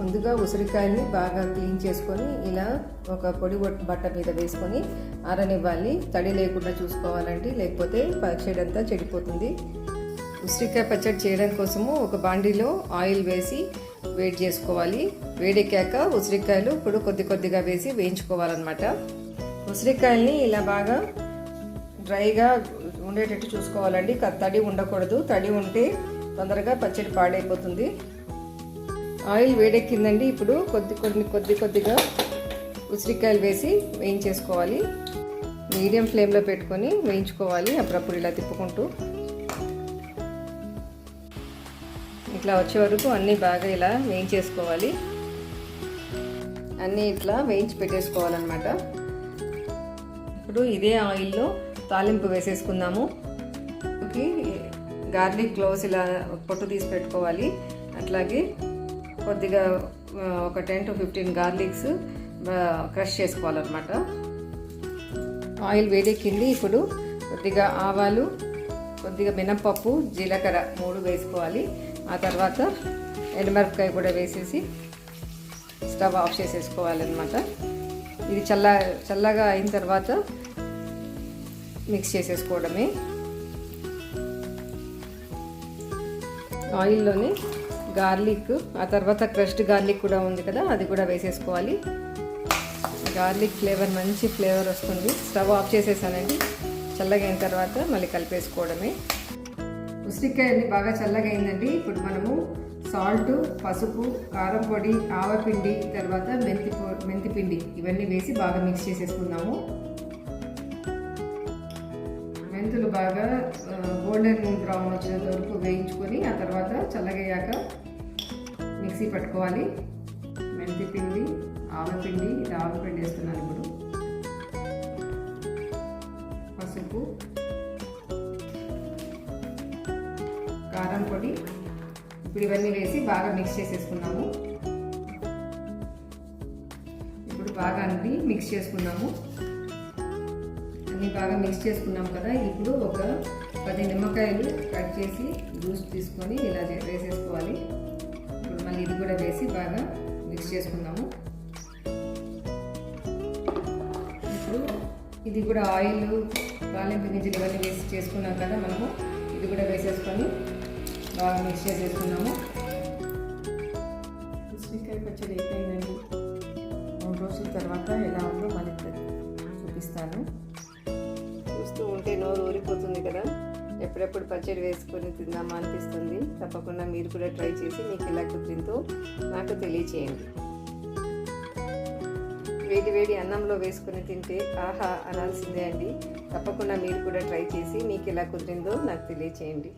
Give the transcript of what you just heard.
ముందుగా ఉసిరికాయల్ని బాగా క్లీన్ చేసుకొని ఇలా ఒక పొడి బట్ట మీద వేసుకొని ఆరనివ్వాలి. తడి లేకుండా చూసుకోవాలండి, లేకపోతే పచ్చడి అంతా చెడిపోతుంది. ఉసిరికాయ పచ్చడి చేయడం కోసము ఒక బాండీలో ఆయిల్ వేసి వేడి చేసుకోవాలి. వేడెక్కాక ఉసిరికాయలు ఇప్పుడు కొద్దిగా వేసి వేయించుకోవాలన్నమాట. ఉసిరికాయల్ని ఇలా బాగా డ్రైగా ఉండేటట్టు చూసుకోవాలండి. తడి ఉండకూడదు, తడి ఉంటే తొందరగా పచ్చడి పాడైపోతుంది. ఆయిల్ వేడెక్కిందండి. ఇప్పుడు కొద్దిగా ఉసిరికాయలు వేసి వేయించేసుకోవాలి. మీడియం ఫ్లేమ్లో పెట్టుకొని వేయించుకోవాలి. అప్పుడప్పుడు ఇలా తిప్పుకుంటూ ఇట్లా వచ్చే వరకు అన్నీ బాగా ఇలా వేయించేసుకోవాలి. అన్నీ ఇట్లా వేయించి పెట్టేసుకోవాలన్నమాట. ఇప్పుడు ఇదే ఆయిల్లో తాలింపు వేసేసుకుందాము. గార్లిక్ క్లోవ్స్ ఇలా పొట్టు తీసి పెట్టుకోవాలి. అట్లాగే కొద్దిగా ఒక 10 to 15 గార్లిక్స్ క్రష్ చేసుకోవాలన్నమాట. ఆయిల్ వేడెక్కింది. ఇప్పుడు కొద్దిగా ఆవాలు, కొద్దిగా మినపప్పు, జీలకర్ర 3 వేసుకోవాలి. ఆ తర్వాత ఎండుమిరపకాయ కూడా వేసేసి స్టవ్ ఆఫ్ చేసేసుకోవాలన్నమాట. ఇది చల్లగా అయిన తర్వాత మిక్స్ చేసేసుకోవడమే. ఆయిల్లోని గార్లిక్, ఆ తర్వాత క్రష్డ్ గార్లిక్ కూడా ఉంది కదా, అది కూడా వేసేసుకోవాలి. గార్లిక్ ఫ్లేవర్ మంచి ఫ్లేవర్ వస్తుంది. స్టవ్ ఆఫ్ చేసేసానండి. చల్లగా అయిన తర్వాత మళ్ళీ కలిపేసుకోవడమే. ఉసిరికాయని బాగా చల్లగా అయిందండి. ఇప్పుడు మనము సాల్ట్, పసుపు, కారం పొడి, ఆవపిండి, తర్వాత మెంతి పిండి ఇవన్నీ వేసి బాగా మిక్స్ చేసేసుకుందాము. మెంతులు బాగా గోల్డెన్ బ్రౌన్ వచ్చేంత వరకు వేయించుకొని ఆ తర్వాత చల్లగయ్యాక మిక్సీ పట్టుకోవాలి. మెంతి పిండి, ఆవపిండి, ఇది ఆవపిండి వేస్తున్నాను ఇప్పుడు. పసుపు, కారం పొడి, ఇప్పుడు ఇవన్నీ వేసి బాగా మిక్స్ చేసేసుకున్నాము. ఇప్పుడు బాగా అన్ని మిక్స్ చేసుకున్నాము. అన్నీ బాగా మిక్స్ చేసుకున్నాం కదా. ఇప్పుడు ఒక 10 నిమ్మకాయలు కట్ చేసి జ్యూస్ తీసుకొని ఇలా వేసేసుకోవాలి. ఇప్పుడు మళ్ళీ ఇది కూడా వేసి బాగా మిక్స్ చేసుకున్నాము. ఇప్పుడు ఇది కూడా ఆయిల్, తాలింపు గింజలు ఇవన్నీ వేసి చేసుకున్నాం కదా మనము. ఇది కూడా వేసేసుకొని బాగా మిక్స్ చేసేసుకున్నాము. ఉసిరికాయ పచ్చడి అయిపోయిందండి. 3 రోజుల తర్వాత ఎలా ఉందో మళ్ళీ చూపిస్తాను. చూస్తూ ఉంటే నోరు ఊరిపోతుంది కదా. ఎప్పుడెప్పుడు పచ్చడి వేసుకొని తిందామా అనిపిస్తుంది. తప్పకుండా మీరు కూడా ట్రై చేసి మీకు ఎలా కుదిరిందో నాకు తెలియచేయండి. వేడి అన్నంలో వేసుకొని తింటే ఆహా అనాల్సిందే అండి. తప్పకుండా మీరు కూడా ట్రై చేసి మీకు ఎలా కుదిరిందో నాకు తెలియచేయండి.